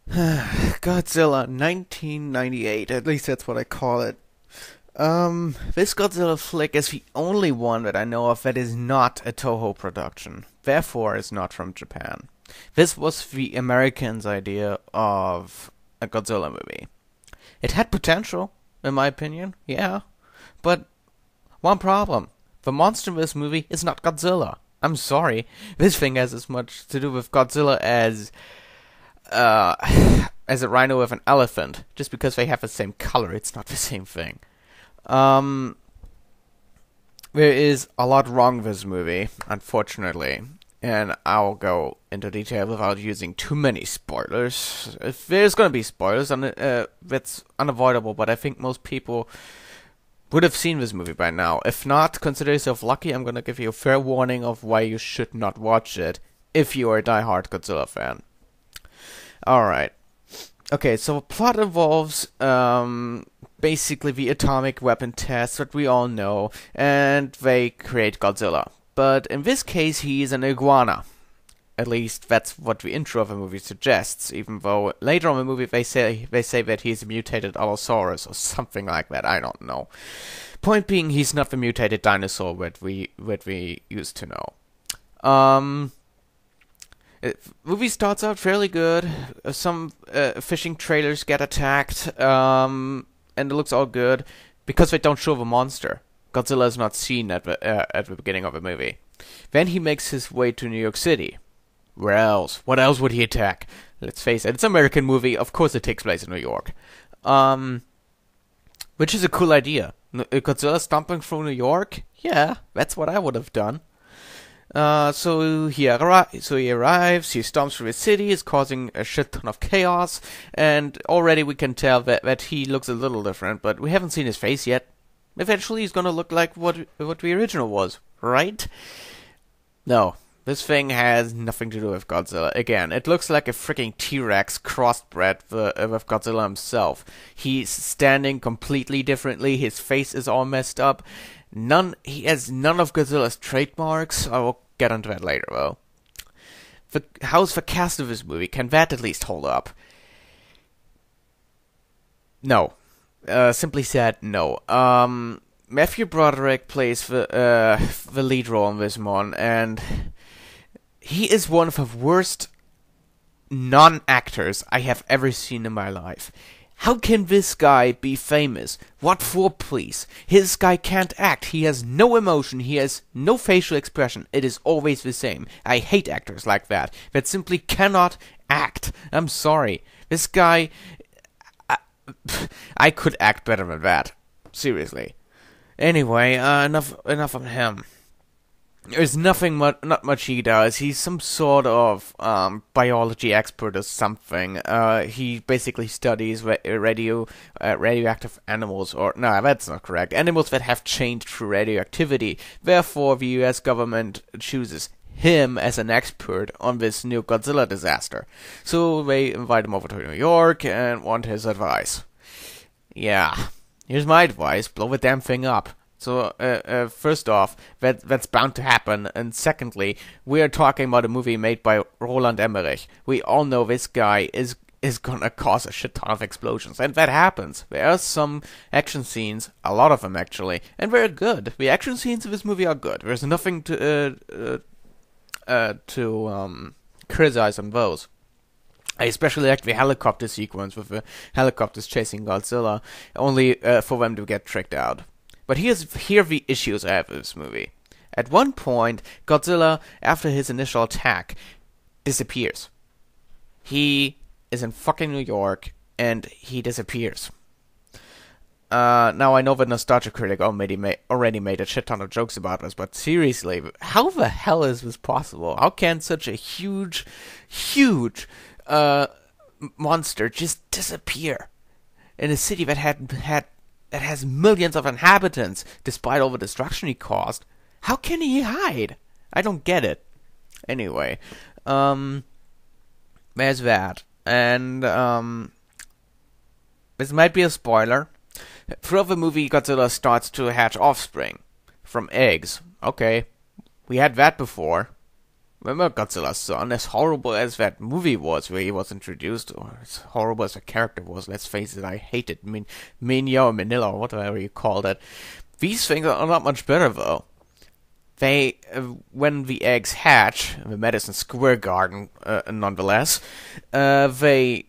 Godzilla 1998, at least that's what I call it. This Godzilla flick is the only one that I know of that is not a Toho production, therefore is not from Japan. This was the Americans' idea of a Godzilla movie. It had potential, in my opinion, yeah, but one problem. The monster in this movie is not Godzilla. I'm sorry. This thing has as much to do with Godzilla uh, as a rhino with an elephant. Just because they have the same color, it's not the same thing. Um, there is a lot wrong with this movie, unfortunately. And I'll go into detail without using too many spoilers. If there's gonna be spoilers, that's unavoidable, but I think most people would have seen this movie by now. If not, consider yourself lucky. I'm gonna give you a fair warning of why you should not watch it if you are a die-hard Godzilla fan. Alright. Okay, so the plot involves basically the atomic weapon test that we all know, and they create Godzilla. But in this case, he is an iguana. At least that's what the intro of the movie suggests, even though later on in the movie they say that he's a mutated Allosaurus or something like that. I don't know. Point being, he's not the mutated dinosaur that we used to know. Movie starts out fairly good. Some fishing trailers get attacked, and it looks all good because they don't show the monster. Godzilla is not seen at the beginning of the movie. Then he makes his way to New York City. Where else? What else would he attack? Let's face it, it's an American movie. Of course, it takes place in New York. Which is a cool idea. Godzilla stomping through New York? Yeah, that's what I would have done. So he arrives, he stomps through the city, is causing a shit ton of chaos, and already we can tell that he looks a little different, but we haven't seen his face yet. Eventually he's gonna look like what the original was, right? No, this thing has nothing to do with Godzilla. Again, it looks like a freaking T-Rex crossbred with Godzilla himself. He's standing completely differently, his face is all messed up. He has none of Godzilla's trademarks. I will get into that later, though. How's the cast of this movie? Can that at least hold up? No. Simply said, no. Matthew Broderick plays the lead role in this one, and he is one of the worst non-actors I have ever seen in my life. How can this guy be famous? What for, please? This guy can't act. He has no emotion. He has no facial expression. It is always the same. I hate actors like that simply cannot act. I'm sorry. This guy... I could act better than that. Seriously. Anyway, enough of him. There's not much he does. He's some sort of biology expert or something. He basically studies radioactive animals, or no, that's not correct. Animals that have changed through radioactivity. Therefore, the U.S. government chooses him as an expert on this new Godzilla disaster. So they invite him over to New York and want his advice. Yeah, here's my advice: blow the damn thing up. So, first off, that's bound to happen, and secondly, we are talking about a movie made by Roland Emmerich. We all know this guy is gonna cause a shit ton of explosions, and that happens. There are some action scenes, a lot of them actually, and they're good. The action scenes of this movie are good. There's nothing to criticize on those. I especially like the helicopter sequence with the helicopters chasing Godzilla, only for them to get tricked out. But here are the issues I have with this movie. At one point, Godzilla, after his initial attack, disappears. He is in fucking New York, and he disappears. Now I know the Nostalgia Critic already made a shit ton of jokes about this, but seriously, how the hell is this possible? How can such a huge monster just disappear in a city that that has millions of inhabitants, despite all the destruction he caused? How can he hide? I don't get it. Anyway, there's that. And, this might be a spoiler. Throughout the movie, Godzilla starts to hatch offspring from eggs. Okay, we had that before. Remember Godzilla's son? As horrible as that movie was where he was introduced, or as horrible as the character was, let's face it, I hated Minyo, Manila, or whatever you called it. These things are not much better, though. They, when the eggs hatch, in the Madison Square Garden, nonetheless, they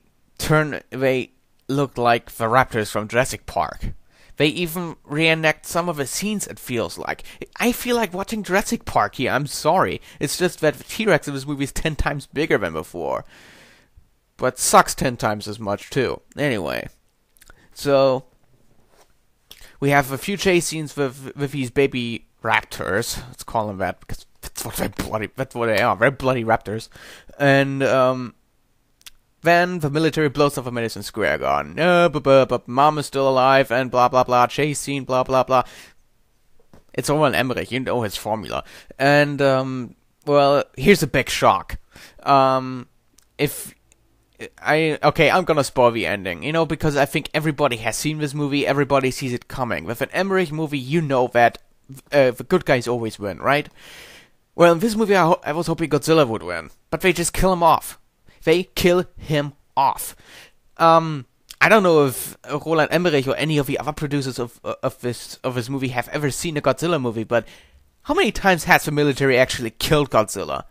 look like the raptors from Jurassic Park. They even reenact some of the scenes, it feels like. I feel like watching Jurassic Park here, I'm sorry. It's just that the T-Rex in this movie is 10 times bigger than before. But sucks 10 times as much, too. Anyway. So, we have a few chase scenes with these baby raptors. Let's call them that, because that's what they are. They're bloody raptors. And, then the military blows up a Madison Square Garden. But mom is still alive, and blah blah blah. Chase scene, blah blah blah. It's Roland Emmerich, you know his formula. And well, here's a big shock. I'm gonna spoil the ending, because I think everybody has seen this movie. Everybody sees it coming. With an Emmerich movie, you know that the good guys always win, right? Well, in this movie, I was hoping Godzilla would win, but they just kill him off. They kill him off. I don't know if Roland Emmerich or any of the other producers of this movie have ever seen a Godzilla movie, but how many times has the military actually killed Godzilla?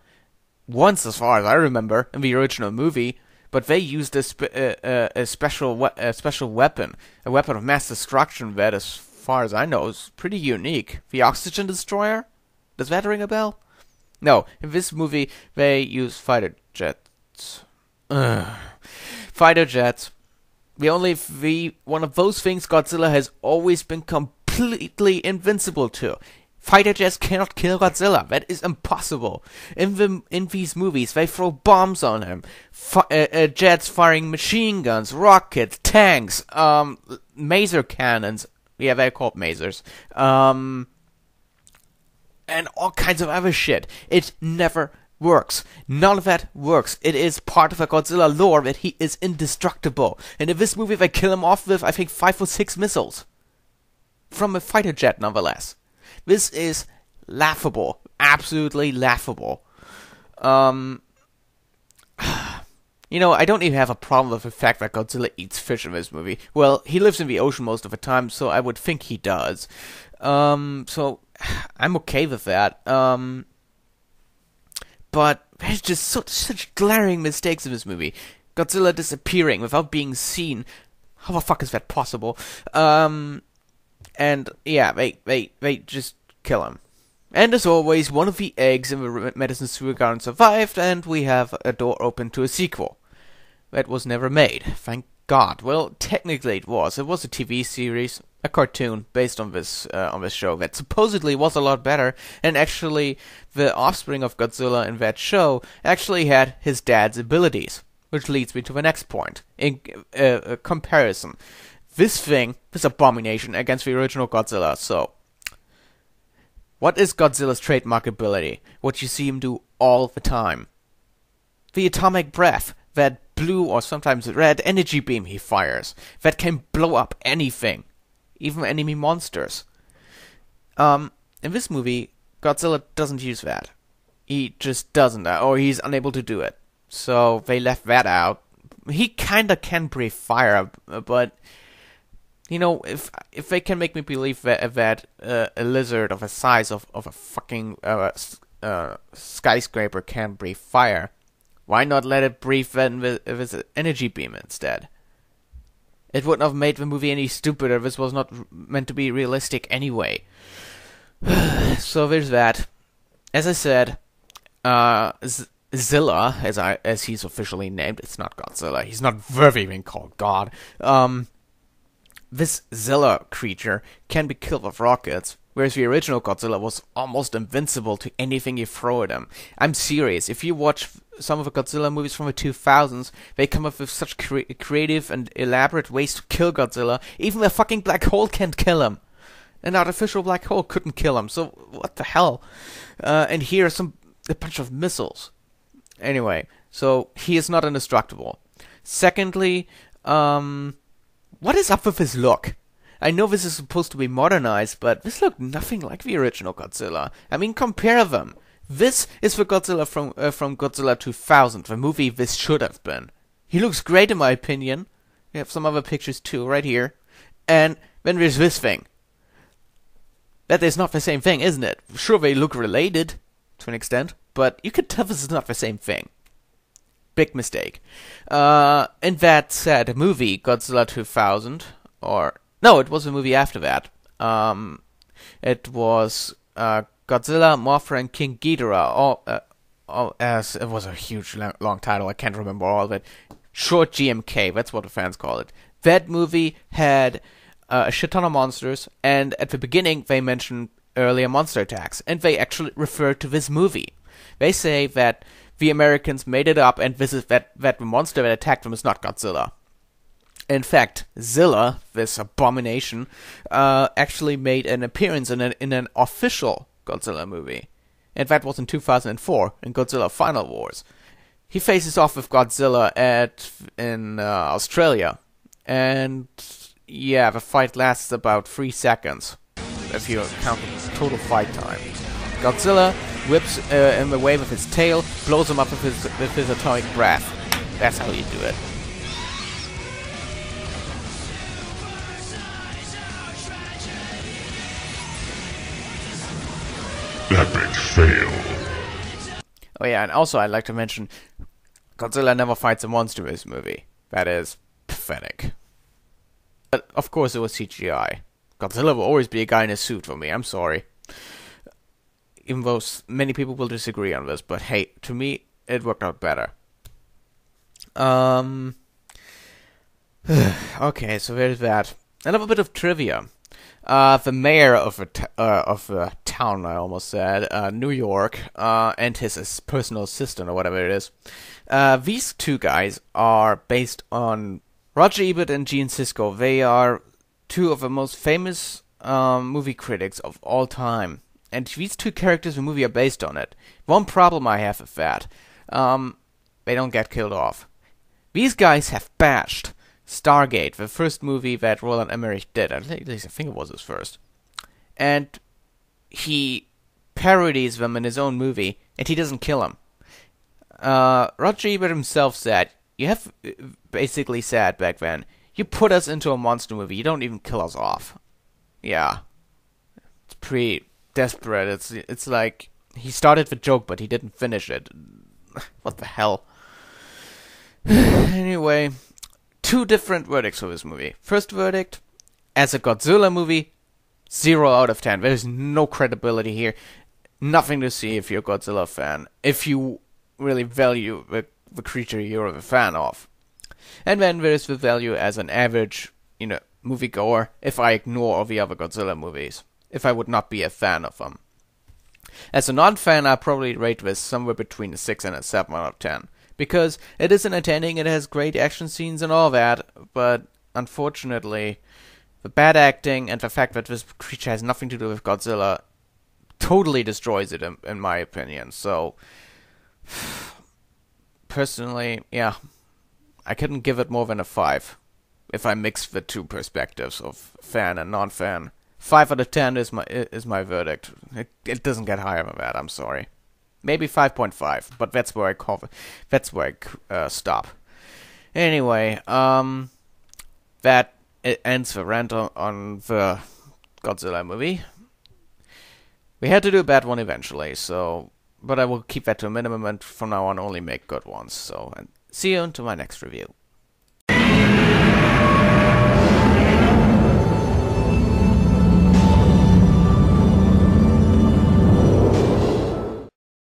Once, as far as I remember, in the original movie, but they used a special weapon, a weapon of mass destruction that, as far as I know, is pretty unique. The oxygen destroyer? Does that ring a bell? No, in this movie they use fighter jets. Fighter jets. One of those things Godzilla has always been completely invincible to. Fighter jets cannot kill Godzilla. That is impossible. In these movies, they throw bombs on him. Jets firing machine guns, rockets, tanks, maser cannons. Yeah, they're called masers. And all kinds of other shit. It never works. None of that works. It is part of the Godzilla lore that he is indestructible. And in this movie they kill him off with, I think, 5 or 6 missiles. From a fighter jet, nonetheless. This is laughable. Absolutely laughable. I don't even have a problem with the fact that Godzilla eats fish in this movie. Well, he lives in the ocean most of the time, so I would think he does. So I'm okay with that. But there's just such glaring mistakes in this movie. Godzilla disappearing without being seen. How the fuck is that possible? And yeah, they just kill him. And as always, one of the eggs in the Madison Square Garden survived, and we have a door open to a sequel. That was never made, thank God. Well, technically it was. It was a TV series, a cartoon based on this show that supposedly was a lot better, and actually the offspring of Godzilla in that show actually had his dad's abilities, which leads me to the next point in comparison. This abomination against the original Godzilla. So, what is Godzilla's trademark ability? What you see him do all the time. The atomic breath, that blue or sometimes red energy beam he fires, that can blow up anything. Even enemy monsters. In this movie, Godzilla doesn't use that. He just doesn't, or he's unable to do it. So they left that out. He kinda can breathe fire, but if they can make me believe that a lizard of the size of a fucking skyscraper can breathe fire, why not let it breathe then with an energy beam instead? It wouldn't have made the movie any stupider. This was not meant to be realistic anyway. So there's that. As I said, Zilla, as he's officially named, it's not Godzilla. He's not worthy being called God. This Zilla creature can be killed with rockets, whereas the original Godzilla was almost invincible to anything you throw at him. I'm serious. If you watch some of the Godzilla movies from the 2000s, they come up with such creative and elaborate ways to kill Godzilla. Even a fucking black hole can't kill him. An artificial black hole couldn't kill him, so what the hell? And here are a bunch of missiles. Anyway, so he is not indestructible. Secondly, what is up with his look? I know this is supposed to be modernized, but this looked nothing like the original Godzilla. I mean, compare them. This is the Godzilla from Godzilla 2000, the movie this should have been. He looks great in my opinion. We have some other pictures too, right here. And then there's this thing. That is not the same thing, isn't it? Sure, they look related to an extent, but you could tell this is not the same thing. Big mistake. And that said, the movie Godzilla 2000, no, it was a movie after that. It was Godzilla, Mothra, and King Ghidorah. As it was a huge long title, I can't remember all of it. Short GMK, that's what the fans call it. That movie had a shit ton of monsters, and at the beginning they mentioned earlier monster attacks, and they actually referred to this movie. They say that the Americans made it up, and this is that the monster that attacked them is not Godzilla. In fact, Zilla, this abomination, actually made an appearance in an official Godzilla movie. And that was in 2004, in Godzilla Final Wars. He faces off with Godzilla in Australia. And yeah, the fight lasts about 3 seconds, if you count the total fight time. Godzilla whips him away with his tail, blows him up with his atomic breath. That's how you do it. Epic fail. Oh yeah, and also I'd like to mention, Godzilla never fights a monster in this movie. That is pathetic. But of course it was CGI. Godzilla will always be a guy in a suit for me, I'm sorry. Even though many people will disagree on this, but hey, to me, it worked out better. Okay, so there's that. Another bit of trivia. The mayor of a town, I almost said, New York, and his personal assistant, or whatever it is. These two guys are based on Roger Ebert and Gene Siskel. They are two of the most famous movie critics of all time. And these two characters in the movie are based on it. One problem I have with that, they don't get killed off. These guys have bashed Stargate, the first movie that Roland Emmerich did. At least I think it was his first. And he parodies them in his own movie, and he doesn't kill them. Roger Ebert himself said, basically said back then, you put us into a monster movie, you don't even kill us off. Yeah. It's pretty desperate. It's like, he started the joke, but he didn't finish it. What the hell? Anyway, two different verdicts for this movie. First verdict, as a Godzilla movie, 0 out of 10. There's no credibility here. Nothing to see if you're a Godzilla fan. If you really value the creature you're a fan of. And then there's the value as an average, moviegoer, if I ignore all the other Godzilla movies. If I would not be a fan of them. As a non-fan, I'd probably rate this somewhere between a 6 and a 7 out of 10. Because it is entertaining, it has great action scenes and all that, but unfortunately, the bad acting and the fact that this creature has nothing to do with Godzilla totally destroys it, in my opinion. So, personally, yeah, I couldn't give it more than a 5 if I mix the two perspectives of fan and non-fan. 5 out of 10 is my verdict. It doesn't get higher than that, I'm sorry. Maybe 5.5, but that's where I stop. Anyway, that ends the rant on the Godzilla movie. We had to do a bad one eventually, but I will keep that to a minimum, and from now on only make good ones. So, and see you until my next review.